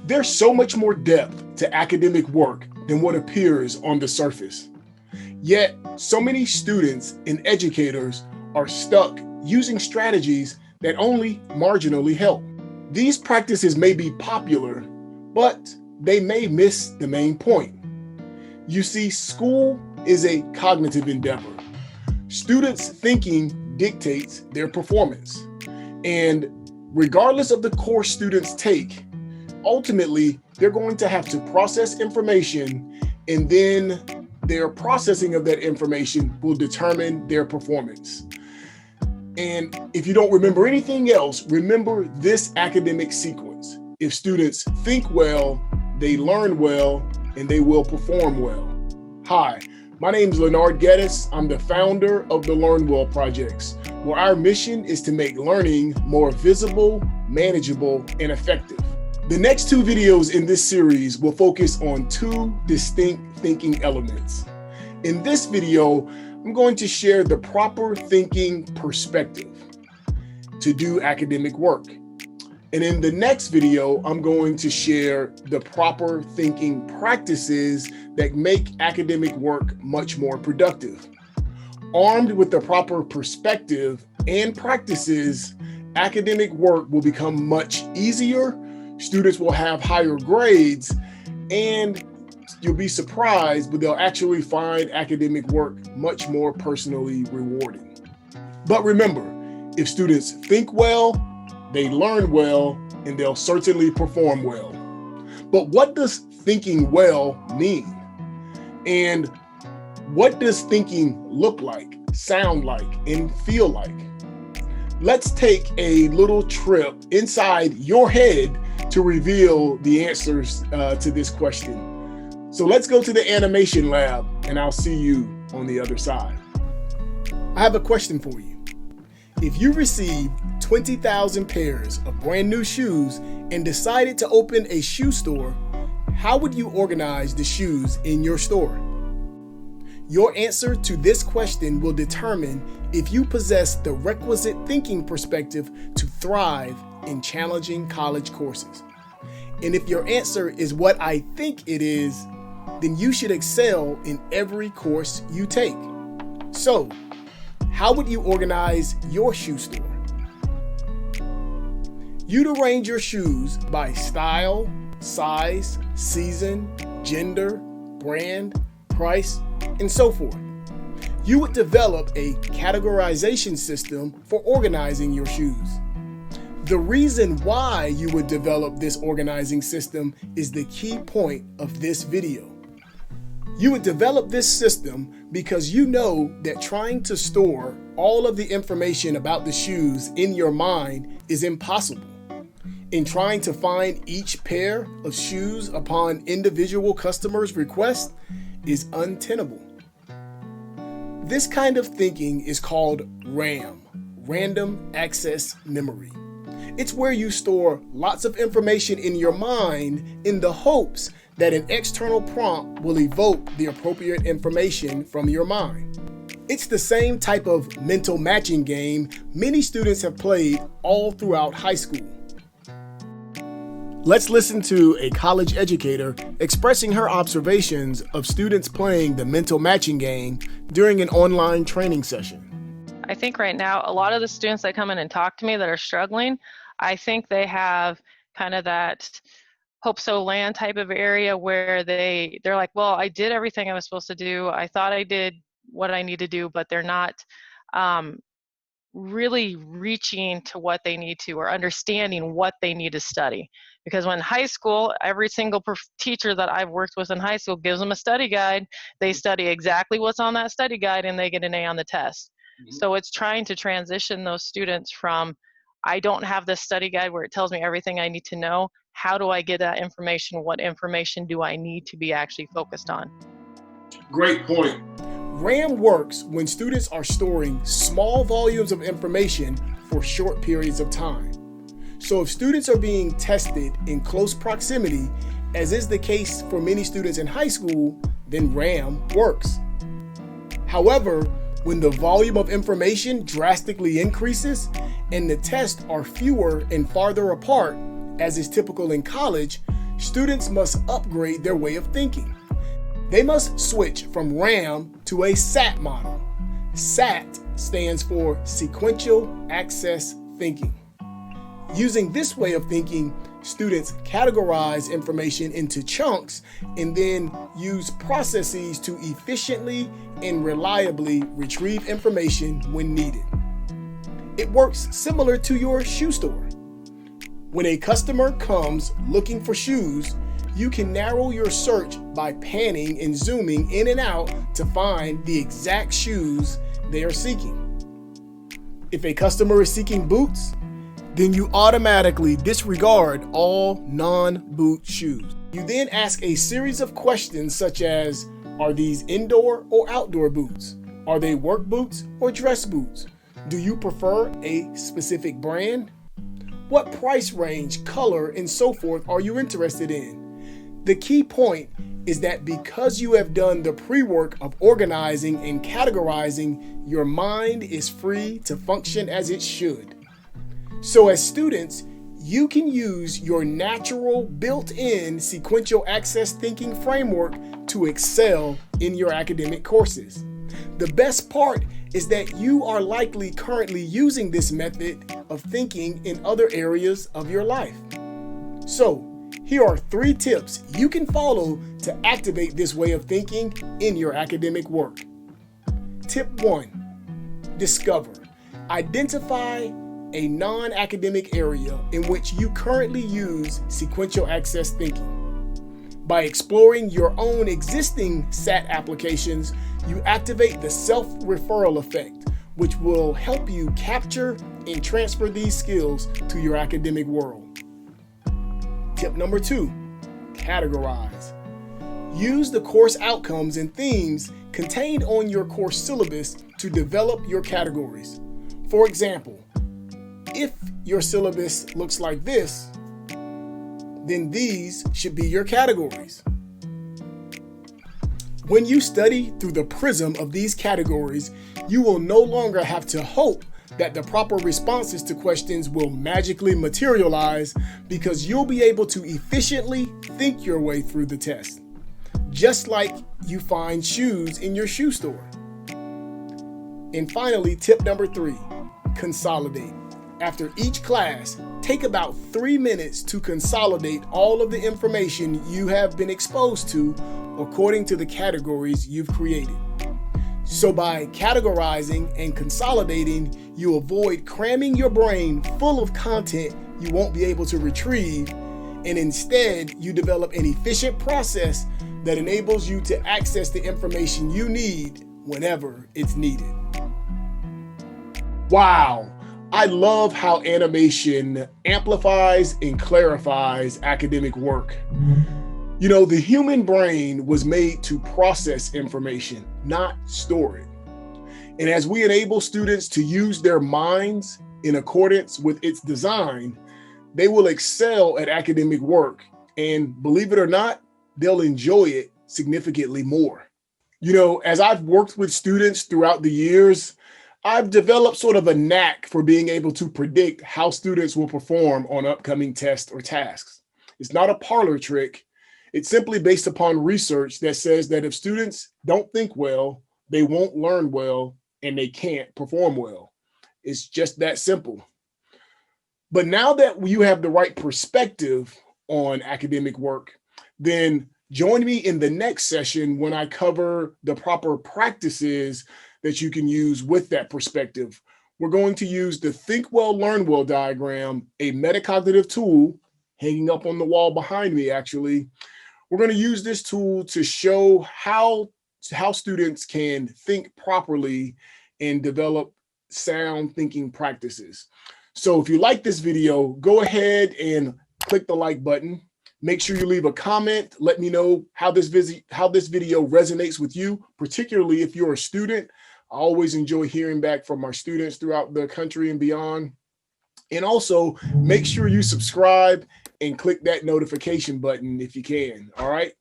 There's so much more depth to academic work than what appears on the surface. Yet, so many students and educators are stuck using strategies that only marginally help. These practices may be popular, but they may miss the main point. You see, school is a cognitive endeavor. Students' thinking dictates their performance. And regardless of the course students take, ultimately, they're going to have to process information, and then their processing of that information will determine their performance. And if you don't remember anything else, remember this academic sequence. If students think well, they learn well, and they will perform well. Hi, my name is Leonard Geddes. I'm the founder of the LearnWell projects, where our mission is to make learning more visible, manageable, and effective. The next two videos in this series will focus on two distinct thinking elements. In this video, I'm going to share the proper thinking perspective to do academic work. And in the next video, I'm going to share the proper thinking practices that make academic work much more productive. Armed with the proper perspective and practices, academic work will become much easier, students will have higher grades, and you'll be surprised, but they'll actually find academic work much more personally rewarding. But remember, if students think well, they learn well, and they'll certainly perform well. But what does thinking well mean? And what does thinking look like, sound like, and feel like? Let's take a little trip inside your head to reveal the answers to this question. So let's go to the animation lab, and I'll see you on the other side. I have a question for you. If you received 20,000 pairs of brand new shoes and decided to open a shoe store, how would you organize the shoes in your store? Your answer to this question will determine if you possess the requisite thinking perspective to thrive in challenging college courses. And if your answer is what I think it is, then you should excel in every course you take. So, how would you organize your shoe store? You'd arrange your shoes by style, size, season, gender, brand, price, and so forth. You would develop a categorization system for organizing your shoes. The reason why you would develop this organizing system is the key point of this video. You would develop this system because you know that trying to store all of the information about the shoes in your mind is impossible. In trying to find each pair of shoes upon individual customers' request is untenable. This kind of thinking is called RAM, Random Access Memory. It's where you store lots of information in your mind in the hopes that an external prompt will evoke the appropriate information from your mind. It's the same type of mental matching game many students have played all throughout high school. Let's listen to a college educator expressing her observations of students playing the mental matching game during an online training session. I think right now, a lot of the students that come in and talk to me that are struggling, I think they have kind of that hope so land type of area where they're like, well, I did everything I was supposed to do. I thought I did what I need to do, but they're not really reaching to what they need to or understanding what they need to study. Because when high school, every single teacher that I've worked with in high school gives them a study guide. They study exactly what's on that study guide and they get an A on the test. Mm-hmm. So it's trying to transition those students from, I don't have this study guide where it tells me everything I need to know. How do I get that information? What information do I need to be actually focused on? Great point. RAM works when students are storing small volumes of information for short periods of time. So if students are being tested in close proximity, as is the case for many students in high school, then RAM works. However, when the volume of information drastically increases and the tests are fewer and farther apart, as is typical in college, students must upgrade their way of thinking. They must switch from RAM to a SAT model. SAT stands for Sequential Access Thinking. Using this way of thinking, students categorize information into chunks and then use processes to efficiently and reliably retrieve information when needed. It works similar to your shoe store. When a customer comes looking for shoes, you can narrow your search by panning and zooming in and out to find the exact shoes they are seeking. If a customer is seeking boots, then you automatically disregard all non-boot shoes. You then ask a series of questions such as, are these indoor or outdoor boots? Are they work boots or dress boots? Do you prefer a specific brand? What price range, color, and so forth are you interested in? The key point is that because you have done the pre-work of organizing and categorizing, your mind is free to function as it should. So as students, you can use your natural built-in sequential access thinking framework to excel in your academic courses. The best part is that you are likely currently using this method of thinking in other areas of your life. So, here are 3 tips you can follow to activate this way of thinking in your academic work. Tip 1, discover. Identify a non-academic area in which you currently use sequential access thinking. By exploring your own existing SAT applications, you activate the self-referral effect, which will help you capture and transfer these skills to your academic world. Tip number 2, categorize. Use the course outcomes and themes contained on your course syllabus to develop your categories. For example, if your syllabus looks like this, then these should be your categories. When you study through the prism of these categories, you will no longer have to hope that the proper responses to questions will magically materialize because you'll be able to efficiently think your way through the test, just like you find shoes in your shoe store. And finally, tip number 3, consolidate. After each class, take about 3 minutes to consolidate all of the information you have been exposed to according to the categories you've created. So by categorizing and consolidating, you avoid cramming your brain full of content you won't be able to retrieve, and instead you develop an efficient process that enables you to access the information you need whenever it's needed. Wow, I love how animation amplifies and clarifies academic work. You know, the human brain was made to process information, not store it. And as we enable students to use their minds in accordance with its design, they will excel at academic work. And believe it or not, they'll enjoy it significantly more. You know, as I've worked with students throughout the years, I've developed sort of a knack for being able to predict how students will perform on upcoming tests or tasks. It's not a parlor trick. It's simply based upon research that says that if students don't think well, they won't learn well and they can't perform well. It's just that simple. But now that you have the right perspective on academic work, then join me in the next session when I cover the proper practices that you can use with that perspective. We're going to use the ThinkWell-LearnWell Diagram, a metacognitive tool hanging up on the wall behind me, actually. We're going to use this tool to show how students can think properly and develop sound thinking practices. So if you like this video, go ahead and click the like button. Make sure you leave a comment. Let me know how this video resonates with you, particularly if you're a student. I always enjoy hearing back from our students throughout the country and beyond. And also make sure you subscribe and click that notification button if you can. All right.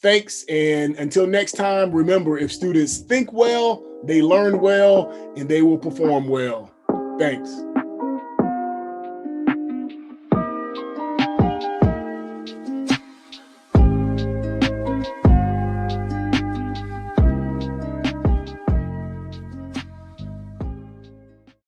Thanks. And until next time, remember, if students think well, they learn well, and they will perform well. Thanks.